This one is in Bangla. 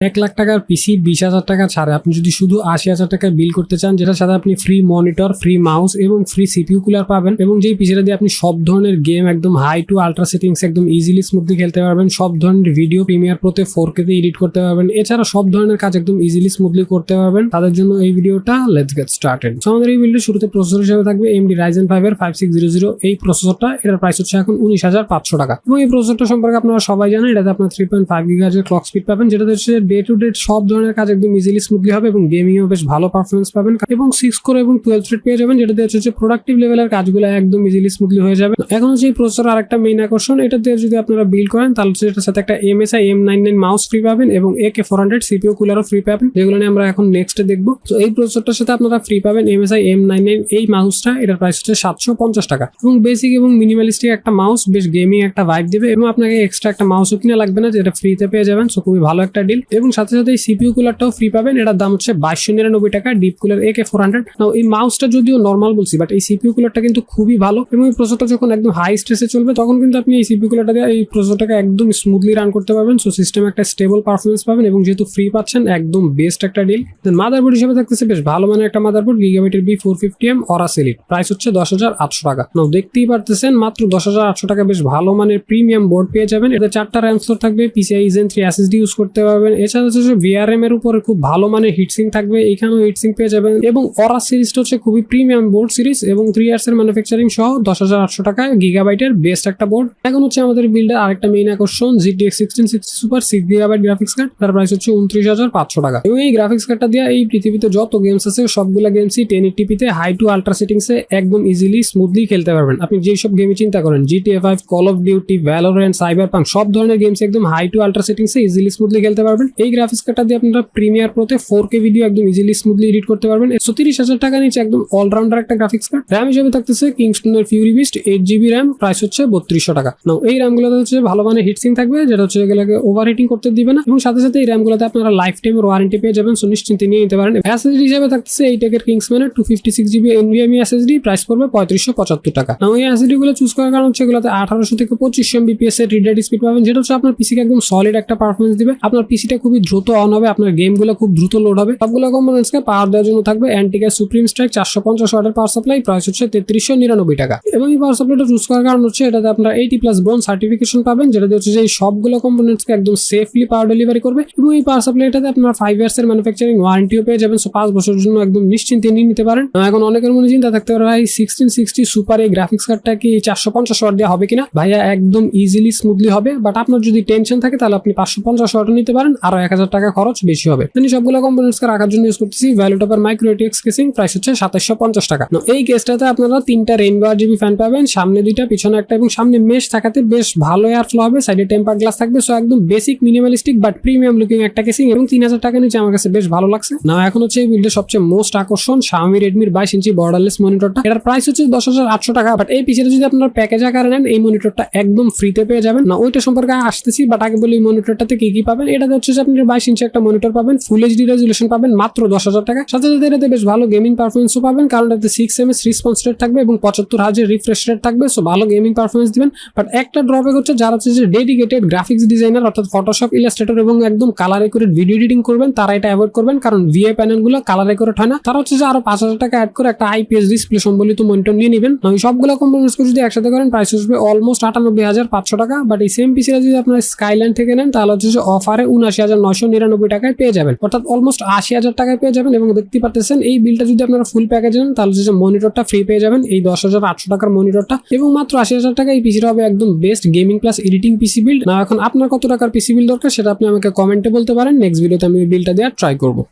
1 লাখ টাকার পিসি 20,000 টাকা ছাড়ে আপনি যদি শুধু 80,000 টাকায় বিল করতে চান, যেটার সাথে আপনি ফ্রি মনিটর, ফ্রি মাউস এবং ফ্রি সিপিইউ কুলার পাবেন, এবং যেই পিসিটা দিয়ে আপনি সব ধরনের গেম একদম হাই টু আল্ট্রা সেটিংস একদম ইজিলি স্মুথলি খেলতে পারবেন, সব ধরনের ভিডিও প্রিমিয়ার প্রোতে 4K তে এডিট করতে পারবেন, এছাড়া সব ধরনের কাজ একদম ইজিলি স্মুথলি করতে পারবেন, তাদের জন্য এই ভিডিওটা। Let's get started. আমাদের এই ভিডিওর শুরুতে প্রসেসর হিসেবে থাকবে AMD Ryzen 5 এর 5600 এই প্রসেসরটা। এটার প্রাইস হচ্ছে এখন 19,500 টাকা, এবং এই প্রসেসরটা সম্পর্কে আপনারা সবাই জানেন। এটাতে আপনার 3.5 GHz এর ক্লক স্পিড পাবেন, যেটা হচ্ছে ডে টু ডে সব ধরনের কাজ একদম ইজিলি স্মুথলি হবে, এবং গেমিং এও বেশ ভালো পারফরমেন্স পাবেন, এবং 6 কোর এবং 12 থ্রেড পেয়ে যাবেন, যেটাতে হচ্ছে প্রোডাক্টিভ লেভেলের কাজগুলো একদম ইজিলি স্মুথলি হয়ে যাবে। এখন হচ্ছে এই প্রসেসর আরেকটা মেইন আকর্ষণ, এটাতে যদি আপনারা বিল্ড করেন তাহলে এটার সাথে একটা MSI M99 মাউস ফ্রি পাবেন, এবং AK400 সিপিইউ কুলারও ফ্রি পাবেন, যেগুলো নিয়ে আমরা এখন নেক্সটে দেখবো। তো এই প্রসেসরটার সাথে আপনারা ফ্রি পাবেন MSI M99 এই মাউসটা। এটার প্রাইস হচ্ছে 750 টাকা, এবং বেসিক এবং মিনিমালিস্টিক একটা মাউস, বেশ গেমিং একটা ভাইব দিবে, এবং আপনাকে এক্সট্রা একটা মাউসও কিনা লাগবে না, যেটা ফ্রিতে পেয়ে যাবেন। সো খুবই ভালো একটা ডিল, এবং সাথে সাথে এই সিপিইউ কুলারটাও ফ্রি পাবেন। এটার দাম হচ্ছে 2299 টাকা, ডিপ কুলার AK400। নাও এই মাউসটা যদিও নর্মাল বলছি, বাট এই সিপিইউ কুলারটা কিন্তু খুবই ভালো, এবং এই প্রসেসরটা যখন একদম হাই স্ট্রেসে চলবে তখন কিন্তু আপনি এই সিপিইউ কুলারটা দিয়ে এই প্রসেসরটাকে একদম স্মুথলি রান করতে পারবেন। সো সিস্টেমে একটা স্টেবল পারফরমেন্স পাবেন, এবং যেহেতু ফ্রি পাচ্ছেন একদম বেস্ট একটা ডিল। দেন মাদারবোর্ড হিসেবে থাকতেছে বেশ ভালো মানের একটা মাদারবোর্ড, গিগাবাইটের B450M Aorus Elite, প্রাইস হচ্ছে 10,800 টাকা। নাও দেখতেই পারতেছেন মাত্র 10,800 টাকা বেশ ভালো মানের প্রিমিয়াম বোর্ড পেয়ে যাবেন। এতে 4টা র্যাম স্লট থাকবে, PCIe Gen 3 SSD ইউজ করতে পারবেন, এছাড়া হচ্ছে VRM এর উপরে খুব ভালো মানের হিটসিং থাকবে, এখানেও হিটসিং পেয়ে যাবেন, এবং Aorus সিরিজটা হচ্ছে খুবই প্রিমিয়াম বোর্ড সিরিজ, এবং 3 ইয়ার্স এর ম্যানুফ্যাকচারিং সহ 10,800 টাকায় গিগাবাইটের বেস্ট একটা বোর্ড। এখন হচ্ছে আমাদের বিল্ডের আরেকটা মেইন আকর্ষণ, GTX 1660 super 6GB graphics card, তার প্রাইস হচ্ছে 29,500 টাকা, এবং এই গ্রাফিক্স কার্ডটা দিয়ে এই পৃথিবীতে যত গেমস আছে সবগুলা গেমসই 1080p তে হাই টু আল্ট্রা সেটিংসে একদম ইজিলি স্মুথলি খেলতে পারবেন। আপনি যেসব গেমই চিন্তা করেন, GTA 5, call of duty, Valorant, Cyberpunk, সব ধরনের গেমস একদম হাই টু আল্ট্রা সেটিংসে ইজিলি স্মুথলি খেলতে পারবেন। এই গ্রাফিক্স কার্ডটা দিয়ে আপনারা প্রিমিয়ার প্রোতে 4K ভিডিও একদম ইজিলি স্মুথলি এডিট করতে পারবেন। 30,000 টাকা নিচে একদম অলরাউন্ডার একটা গ্রাফিক্স কার্ড। র্যাম হিসেবে থাকতেছে কিংস্টনের Fury Beast 8GB RAM, price হচ্ছে 3200 টাকা। নাও এই র্যামগুলোতে হচ্ছে ভালো মানের হিটসিং থাকবে, যেটা হচ্ছে এগুলোকে ওভারহিটিং করতে দিবে না, এবং সাথে সাথে এই র্যামগুলোতে আপনারা লাইফ টাইমের ওয়ারেন্টি পেয়ে যাবেন। সো নিশ্চিন্তে নিয়ে নিতে পারেন। SSD হিসেবে থাকতেছে এই টেকের কিংসম্যানের 256GB NVMe SSD, প্রাইস পড়বে 3575 টাকা। নাও এই SSD গুলো চুজ করার কারণ হচ্ছে এগুলোতে 1800 থেকে 2500 mbps এর রিড রাইট স্পিড পাবেন, যেটা হচ্ছে আপনার পিসিকে একদম সলিড একটা পারফরমেন্স দিবে। আপনার পিসিটা খুবই দ্রুত অন হবে, আপনার গেমগুলো খুব দ্রুত লোড হবে। সবগুলো কম্পোনেন্টসকে পাওয়ার দেওয়ার জন্য থাকবে অ্যান্টিকা সুপ্রিম স্ট্রাইক 450 ওয়াটের পাওয়ার সাপ্লাই, প্রাইস হচ্ছে 3399 টাকা। এবং এই পাওয়ার সাপ্লাইটা চুজ করার কারণ হচ্ছে এটাতে আপনারা 80+ ব্রোঞ্জ সার্টিফিকেশন পাবেন, যেটা হচ্ছে যে সবগুলো কম্পোনেন্টসকে একদম সেফলি পাওয়ার ডেলিভারি করবে, এবং এই পাওয়ার সাপ্লাইটাতে আপনারা 5 ইয়ার্স এর ম্যানুফ্যাকচারিং ওয়ারেন্টিও পেয়ে যাবেন। সো 5 বছরের জন্য একদম নিশ্চিন্তে নিয়ে নিতে পারেন। এখন অনেকের মনে চিন্তা থাকতে পারে, ভাই 1660 সুপার এই গ্রাফিক্স কার্ডটা কি 450 ওয়াট দেওয়া হবে কিনা? ভাইয়া একদম ইজিলি স্মুথলি হবে, বাট আপনার যদি টেনশন থাকে তাহলে আপনি 550 ওয়াট নিতে পারেন, আরো 1000 টাকা খরচ বেশি হবে। সবগুলো কম্পোনেন্টসকে রাখার জন্য ইউজ করতেছি ভ্যালুটপার মাইক্রো ATX কেসিং, প্রাইস হচ্ছে 2750 টাকা। এই কেসটাতে আপনারা 3টা রেইনবো RGB ফ্যান পাবেন, সামনে 2টা, পিছনে একটা, এবং সামনে মেশ থাকাতে বেশ ভালো এয়ার ফ্লো হবে, সাইডে টেম্পার গ্লাস থাকবে। সো একদম basic minimalistic but premium looking একটা কেসিং, এবং 3000 টাকা নিচে আমার কাছে বেশ ভালো লাগছে। না এখন হচ্ছে এই বিল্ডের সবচেয়ে মোস্ট আকর্ষণ, Xiaomi Redmi 22 ইঞ্চি বর্ডারলেস মনিটরটা। এটার প্রাইস হচ্ছে 10,800 টাকা, বাট এই পিসিটা যদি আপনারা প্যাকেজ আকারে নেন এই মনিটরটা একদম ফ্রিতে পেয়ে যাবেন। না ওইটা সম্পর্কে আসতেছি, বাট আগে বলি এই মনিটরটাতে কি কি পাবেন। এটাতে হচ্ছে আপনি 22 ইঞ্চি একটা মনিটর পাবেন, ফুল HD রেজুলেশন পাবেন মাত্র 10,000 টাকা। সাথে সাথে এটাতে বেশ ভালো গেমিং পারফরমেন্সও পাবেন, কারণ এটাতে 6ms রেসপন্স রেট থাকবে এবং 75 Hz রিফ্রেশ রেট থাকবে। সো ভালো গেমিং পারফরমেন্স দিবেন। বাট একটা ড্রব্যাক হচ্ছে, যারা হচ্ছে যে ডেডিকেটেড গ্রাফিক্স ডিজাইনার অর্থাৎ ফটোশপ, ইলাস্ট্রেটর এবং একদম কালার অ্যাকুরেট ভিডিও এডিটিং করবেন, তারা এটা অ্যাভয়েড করবেন, কারণ VA প্যানেলগুলো কালার অ্যাকুরেট হয় না। তারা হচ্ছে যে আরো 5,000 টাকা অ্যাড করে একটা IPS ডিসপ্লে সম্বলিত মনিটর নিয়ে নেবেন। ওই সবগুলো কম্পোনেন্টসকে যদি একসাথে করেন প্রাইস আসবে অলমোস্ট 98,500 টাকা। বাট এই সেম পিসিটা যদি আপনারা স্কাইল্যান্ড থেকে নেন তাহলে হচ্ছে যে অফারে 79,999 টাকায় পেয়ে যাবেন, অর্থাৎ অলমোস্ট 80,000 টাকায় পেয়ে যাবেন। এবং দেখতে পাচ্ছেন এই বিলটা যদি আপনারা ফুল প্যাকেজ নেন তাহলে হচ্ছে মনিটরটা ফ্রি পেয়ে যাবেন, এই 10,800 টাকার মনিটরটা, এবং মাত্র 80,000 টাকা এই পিসিটা হবে একদম best gaming plus editing PC build. না এখন আপনার কত টাকার পিসি বিল্ড দরকার সেটা আপনি আমাকে কমেন্টে বলতে পারেন, নেক্সট ভিডিওতে আমি বিলটা দেওয়ার ট্রাই করবো।